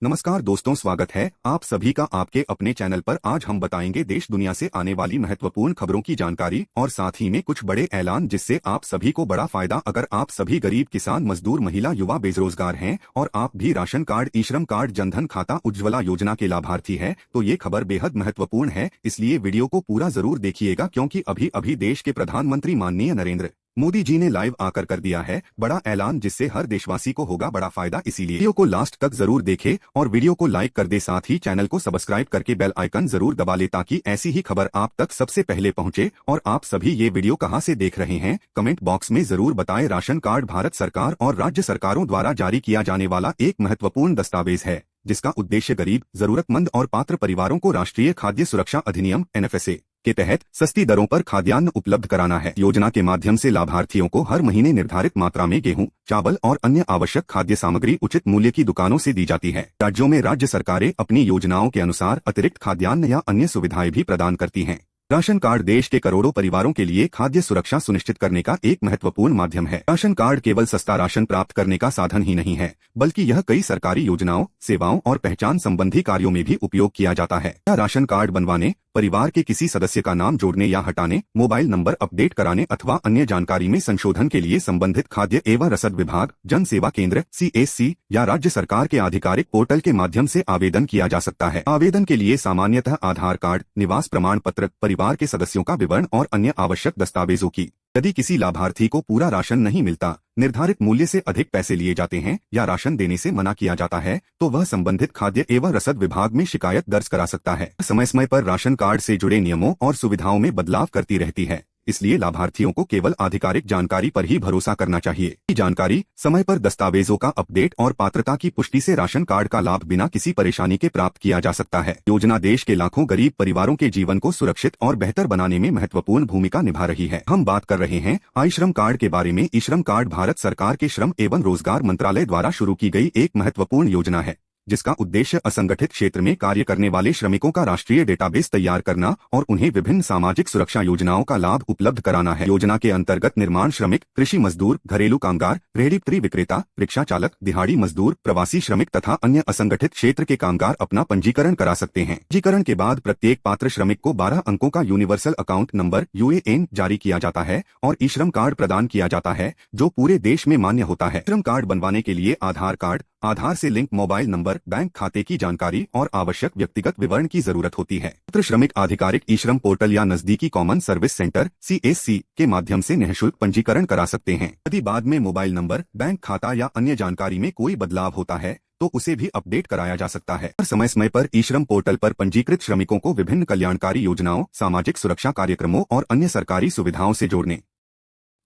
नमस्कार दोस्तों, स्वागत है आप सभी का आपके अपने चैनल पर। आज हम बताएंगे देश दुनिया से आने वाली महत्वपूर्ण खबरों की जानकारी और साथ ही में कुछ बड़े ऐलान जिससे आप सभी को बड़ा फायदा। अगर आप सभी गरीब, किसान, मजदूर, महिला, युवा, बेरोजगार हैं और आप भी राशन कार्ड, ई श्रम कार्ड, जनधन खाता, उज्ज्वला योजना के लाभार्थी हैं तो ये खबर बेहद महत्वपूर्ण है। इसलिए वीडियो को पूरा जरूर देखिएगा क्योंकि अभी अभी देश के प्रधानमंत्री माननीय नरेंद्र मोदी जी ने लाइव आकर कर दिया है बड़ा ऐलान जिससे हर देशवासी को होगा बड़ा फायदा। इसीलिए वीडियो को लास्ट तक जरूर देखें और वीडियो को लाइक कर दे, साथ ही चैनल को सब्सक्राइब करके बेल आइकन जरूर दबा ले ताकि ऐसी ही खबर आप तक सबसे पहले पहुंचे। और आप सभी ये वीडियो कहां से देख रहे हैं कमेंट बॉक्स में जरूर बताएं। राशन कार्ड भारत सरकार और राज्य सरकारों द्वारा जारी किया जाने वाला एक महत्वपूर्ण दस्तावेज है जिसका उद्देश्य गरीब, जरूरतमंद और पात्र परिवारों को राष्ट्रीय खाद्य सुरक्षा अधिनियम (एनएफएसए) के तहत सस्ती दरों पर खाद्यान्न उपलब्ध कराना है। योजना के माध्यम से लाभार्थियों को हर महीने निर्धारित मात्रा में गेहूं, चावल और अन्य आवश्यक खाद्य सामग्री उचित मूल्य की दुकानों से दी जाती है। राज्यों में राज्य सरकारें अपनी योजनाओं के अनुसार अतिरिक्त खाद्यान्न या अन्य सुविधाएं भी प्रदान करती हैं। राशन कार्ड देश के करोड़ों परिवारों के लिए खाद्य सुरक्षा सुनिश्चित करने का एक महत्वपूर्ण माध्यम है। राशन कार्ड केवल सस्ता राशन प्राप्त करने का साधन ही नहीं है बल्कि यह कई सरकारी योजनाओं, सेवाओं और पहचान संबंधी कार्यों में भी उपयोग किया जाता है। राशन कार्ड बनवाने, परिवार के किसी सदस्य का नाम जोड़ने या हटाने, मोबाइल नंबर अपडेट कराने अथवा अन्य जानकारी में संशोधन के लिए संबंधित खाद्य एवं रसद विभाग, जन सेवा केंद्र (CSC) या राज्य सरकार के आधिकारिक पोर्टल के माध्यम से आवेदन किया जा सकता है। आवेदन के लिए सामान्यतः आधार कार्ड, निवास प्रमाण पत्र, परिवार के सदस्यों का विवरण और अन्य आवश्यक दस्तावेजों की। यदि किसी लाभार्थी को पूरा राशन नहीं मिलता, निर्धारित मूल्य से अधिक पैसे लिए जाते हैं या राशन देने से मना किया जाता है तो वह संबंधित खाद्य एवं रसद विभाग में शिकायत दर्ज करा सकता है। समय समय पर राशन कार्ड से जुड़े नियमों और सुविधाओं में बदलाव करती रहती है, इसलिए लाभार्थियों को केवल आधिकारिक जानकारी पर ही भरोसा करना चाहिए। जानकारी, समय पर दस्तावेजों का अपडेट और पात्रता की पुष्टि से राशन कार्ड का लाभ बिना किसी परेशानी के प्राप्त किया जा सकता है। योजना देश के लाखों गरीब परिवारों के जीवन को सुरक्षित और बेहतर बनाने में महत्वपूर्ण भूमिका निभा रही है। हम बात कर रहे हैं ई श्रम कार्ड के बारे में। ई श्रम कार्ड भारत सरकार के श्रम एवं रोजगार मंत्रालय द्वारा शुरू की गई एक महत्वपूर्ण योजना है जिसका उद्देश्य असंगठित क्षेत्र में कार्य करने वाले श्रमिकों का राष्ट्रीय डेटाबेस तैयार करना और उन्हें विभिन्न सामाजिक सुरक्षा योजनाओं का लाभ उपलब्ध कराना है। योजना के अंतर्गत निर्माण श्रमिक, कृषि मजदूर, घरेलू कामगार, रेहड़ी पटरी विक्रेता, रिक्शा चालक, दिहाड़ी मजदूर, प्रवासी श्रमिक तथा अन्य असंगठित क्षेत्र के कामगार अपना पंजीकरण करा सकते हैं। पंजीकरण के बाद प्रत्येक पात्र श्रमिक को 12 अंकों का यूनिवर्सल अकाउंट नंबर (UAN) जारी किया जाता है और ई श्रम कार्ड प्रदान किया जाता है जो पूरे देश में मान्य होता है। श्रम कार्ड बनवाने के लिए आधार कार्ड, आधार से लिंक मोबाइल नंबर, बैंक खाते की जानकारी और आवश्यक व्यक्तिगत विवरण की जरूरत होती है। पात्र श्रमिक आधिकारिक ई श्रम पोर्टल या नजदीकी कॉमन सर्विस सेंटर (CSC) के माध्यम से निःशुल्क पंजीकरण करा सकते हैं। यदि बाद में मोबाइल नंबर, बैंक खाता या अन्य जानकारी में कोई बदलाव होता है तो उसे भी अपडेट कराया जा सकता है। समय समय पर ई श्रम पोर्टल पर पंजीकृत श्रमिकों को विभिन्न कल्याणकारी योजनाओं, सामाजिक सुरक्षा कार्यक्रमों और अन्य सरकारी सुविधाओं से जोड़ने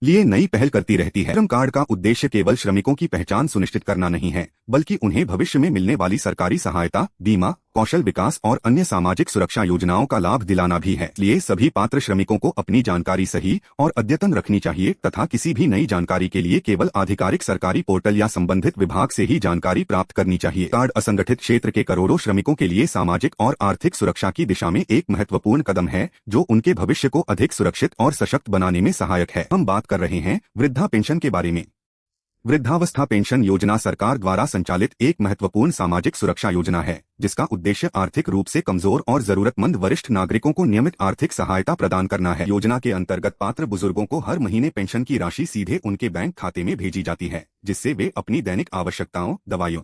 लिए नई पहल करती रहती है। श्रम कार्ड का उद्देश्य केवल श्रमिकों की पहचान सुनिश्चित करना नहीं है बल्कि उन्हें भविष्य में मिलने वाली सरकारी सहायता, बीमा, कौशल विकास और अन्य सामाजिक सुरक्षा योजनाओं का लाभ दिलाना भी है। इसलिए सभी पात्र श्रमिकों को अपनी जानकारी सही और अद्यतन रखनी चाहिए तथा किसी भी नई जानकारी के लिए केवल आधिकारिक सरकारी पोर्टल या संबंधित विभाग से ही जानकारी प्राप्त करनी चाहिए। कार्ड असंगठित क्षेत्र के करोड़ों श्रमिकों के लिए सामाजिक और आर्थिक सुरक्षा की दिशा में एक महत्वपूर्ण कदम है जो उनके भविष्य को अधिक सुरक्षित और सशक्त बनाने में सहायक है। हम बात कर रहे हैं वृद्धा पेंशन के बारे में। वृद्धावस्था पेंशन योजना सरकार द्वारा संचालित एक महत्वपूर्ण सामाजिक सुरक्षा योजना है जिसका उद्देश्य आर्थिक रूप से कमजोर और जरूरतमंद वरिष्ठ नागरिकों को नियमित आर्थिक सहायता प्रदान करना है। योजना के अंतर्गत पात्र बुजुर्गों को हर महीने पेंशन की राशि सीधे उनके बैंक खाते में भेजी जाती है जिससे वे अपनी दैनिक आवश्यकताओं, दवाइयों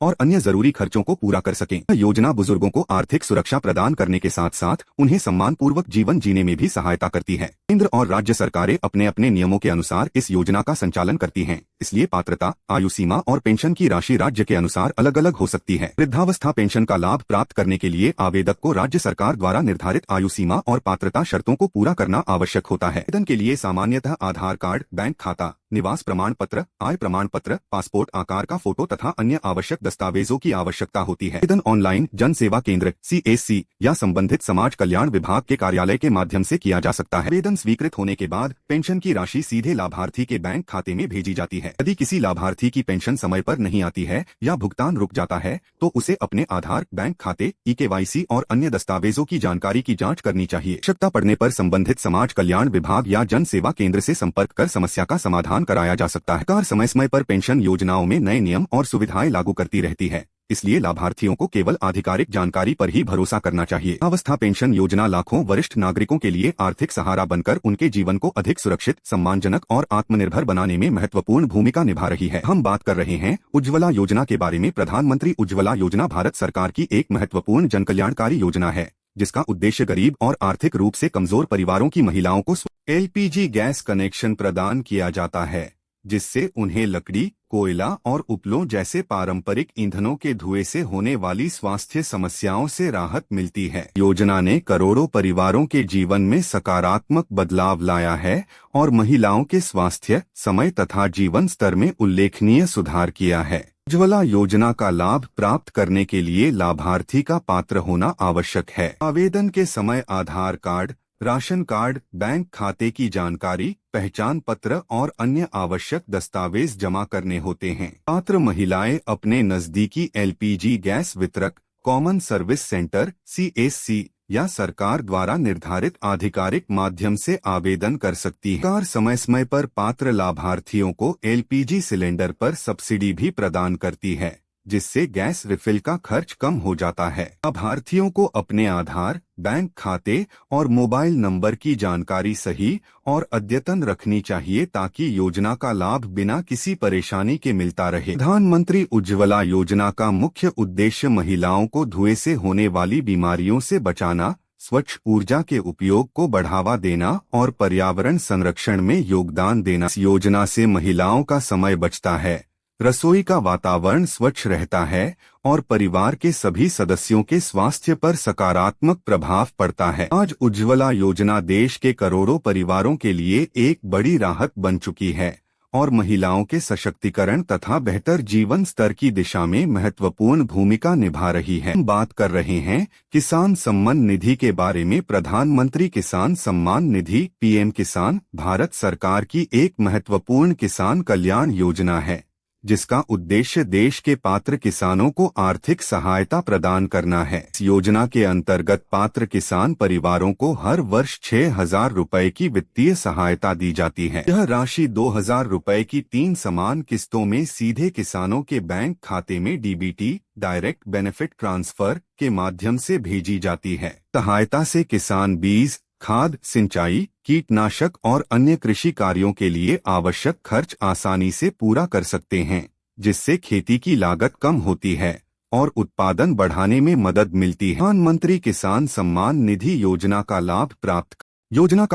और अन्य जरूरी खर्चों को पूरा कर सकें। यह योजना बुजुर्गों को आर्थिक सुरक्षा प्रदान करने के साथ साथ उन्हें सम्मानपूर्वक जीवन जीने में भी सहायता करती है। केंद्र और राज्य सरकारें अपने अपने नियमों के अनुसार इस योजना का संचालन करती हैं, इसलिए पात्रता, आयु सीमा और पेंशन की राशि राज्य के अनुसार अलग अलग हो सकती है। वृद्धावस्था पेंशन का लाभ प्राप्त करने के लिए आवेदक को राज्य सरकार द्वारा निर्धारित आयु सीमा और पात्रता शर्तों को पूरा करना आवश्यक होता है। आवेदन के लिए सामान्यतः आधार कार्ड, बैंक खाता, निवास प्रमाण पत्र, आय प्रमाण पत्र, पासपोर्ट आकार का फोटो तथा अन्य आवश्यक दस्तावेजों की आवश्यकता होती है। आवेदन ऑनलाइन जन सेवा केंद्र (CSC) या संबंधित समाज कल्याण विभाग के कार्यालय के माध्यम से किया जा सकता है। आवेदन स्वीकृत होने के बाद पेंशन की राशि सीधे लाभार्थी के बैंक खाते में भेजी जाती है। यदि किसी लाभार्थी की पेंशन समय पर नहीं आती है या भुगतान रुक जाता है तो उसे अपने आधार, बैंक खाते, KYC और अन्य दस्तावेजों की जानकारी की जाँच करनी चाहिए। आवश्यकता पड़ने पर संबंधित समाज कल्याण विभाग या जन सेवा केंद्र से संपर्क कर समस्या का समाधान कराया जा सकता है। सरकार समय समय पर पेंशन योजनाओं में नए नियम और सुविधाएं लागू करती रहती है, इसलिए लाभार्थियों को केवल आधिकारिक जानकारी पर ही भरोसा करना चाहिए। अवस्था पेंशन योजना लाखों वरिष्ठ नागरिकों के लिए आर्थिक सहारा बनकर उनके जीवन को अधिक सुरक्षित, सम्मानजनक और आत्मनिर्भर बनाने में महत्वपूर्ण भूमिका निभा रही है। हम बात कर रहे हैं उज्ज्वला योजना के बारे में। प्रधानमंत्री उज्ज्वला योजना भारत सरकार की एक महत्वपूर्ण जनकल्याणकारी योजना है, जिसका उद्देश्य गरीब और आर्थिक रूप से कमजोर परिवारों की महिलाओं को एलपीजी गैस कनेक्शन प्रदान किया जाता है, जिससे उन्हें लकड़ी, कोयला और उपलों जैसे पारंपरिक ईंधनों के धुएं से होने वाली स्वास्थ्य समस्याओं से राहत मिलती है। योजना ने करोड़ों परिवारों के जीवन में सकारात्मक बदलाव लाया है और महिलाओं के स्वास्थ्य, समय तथा जीवन स्तर में उल्लेखनीय सुधार किया है। उज्ज्वला योजना का लाभ प्राप्त करने के लिए लाभार्थी का पात्र होना आवश्यक है। आवेदन के समय आधार कार्ड, राशन कार्ड, बैंक खाते की जानकारी, पहचान पत्र और अन्य आवश्यक दस्तावेज जमा करने होते हैं। पात्र महिलाएं अपने नजदीकी एलपीजी गैस वितरक, कॉमन सर्विस सेंटर (CSC) या सरकार द्वारा निर्धारित आधिकारिक माध्यम से आवेदन कर सकती है। सरकार समय समय पर पात्र लाभार्थियों को एलपीजी सिलेंडर पर सब्सिडी भी प्रदान करती है, जिससे गैस रिफिल का खर्च कम हो जाता है। लाभार्थियों को अपने आधार, बैंक खाते और मोबाइल नंबर की जानकारी सही और अद्यतन रखनी चाहिए ताकि योजना का लाभ बिना किसी परेशानी के मिलता रहे। प्रधानमंत्री उज्ज्वला योजना का मुख्य उद्देश्य महिलाओं को धुएं से होने वाली बीमारियों से बचाना, स्वच्छ ऊर्जा के उपयोग को बढ़ावा देना और पर्यावरण संरक्षण में योगदान देना। इस योजना से महिलाओं का समय बचता है, रसोई का वातावरण स्वच्छ रहता है और परिवार के सभी सदस्यों के स्वास्थ्य पर सकारात्मक प्रभाव पड़ता है। आज उज्ज्वला योजना देश के करोड़ों परिवारों के लिए एक बड़ी राहत बन चुकी है और महिलाओं के सशक्तिकरण तथा बेहतर जीवन स्तर की दिशा में महत्वपूर्ण भूमिका निभा रही है। हम बात कर रहे हैं किसान सम्मान निधि के बारे में। प्रधानमंत्री किसान सम्मान निधि (PM किसान) भारत सरकार की एक महत्वपूर्ण किसान कल्याण योजना है, जिसका उद्देश्य देश के पात्र किसानों को आर्थिक सहायता प्रदान करना है। इस योजना के अंतर्गत पात्र किसान परिवारों को हर वर्ष 6,000 रुपए की वित्तीय सहायता दी जाती है। यह राशि 2,000 रुपए की 3 समान किस्तों में सीधे किसानों के बैंक खाते में DBT (डायरेक्ट बेनिफिट ट्रांसफर) के माध्यम से भेजी जाती है। सहायता से किसान बीज, खाद, सिंचाई, कीटनाशक और अन्य कृषि कार्यों के लिए आवश्यक खर्च आसानी से पूरा कर सकते हैं, जिससे खेती की लागत कम होती है और उत्पादन बढ़ाने में मदद मिलती है। प्रधानमंत्री किसान सम्मान निधि योजना का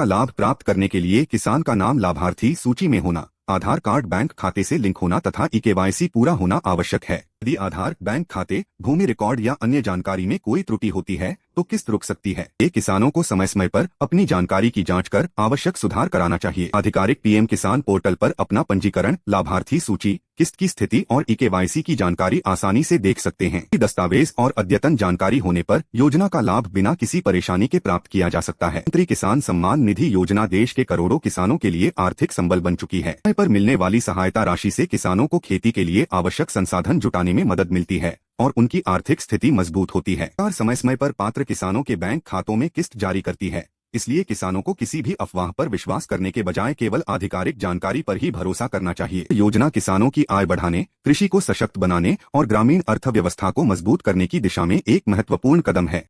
लाभ प्राप्त करने के लिए किसान का नाम लाभार्थी सूची में होना, आधार कार्ड बैंक खाते से लिंक होना तथा eKYC पूरा होना आवश्यक है। यदि आधार, बैंक खाते, भूमि रिकॉर्ड या अन्य जानकारी में कोई त्रुटि होती है तो किस्त रुक सकती है। ये किसानों को समय समय पर अपनी जानकारी की जांच कर आवश्यक सुधार कराना चाहिए। आधिकारिक PM किसान पोर्टल पर अपना पंजीकरण, लाभार्थी सूची, किस्त की स्थिति और eKYC की जानकारी आसानी से देख सकते हैं। दस्तावेज और अद्यतन जानकारी होने पर योजना का लाभ बिना किसी परेशानी के प्राप्त किया जा सकता है। प्रधानमंत्री किसान सम्मान निधि योजना देश के करोड़ों किसानों के लिए आर्थिक संबल बन चुकी है। समय पर मिलने वाली सहायता राशि से किसानों को खेती के लिए आवश्यक संसाधन जुटाने में मदद मिलती है और उनकी आर्थिक स्थिति मजबूत होती है। सरकार समय समय पर पात्र किसानों के बैंक खातों में किस्त जारी करती है, इसलिए किसानों को किसी भी अफवाह पर विश्वास करने के बजाय केवल आधिकारिक जानकारी पर ही भरोसा करना चाहिए। योजना किसानों की आय बढ़ाने, कृषि को सशक्त बनाने और ग्रामीण अर्थव्यवस्था को मजबूत करने की दिशा में एक महत्वपूर्ण कदम है।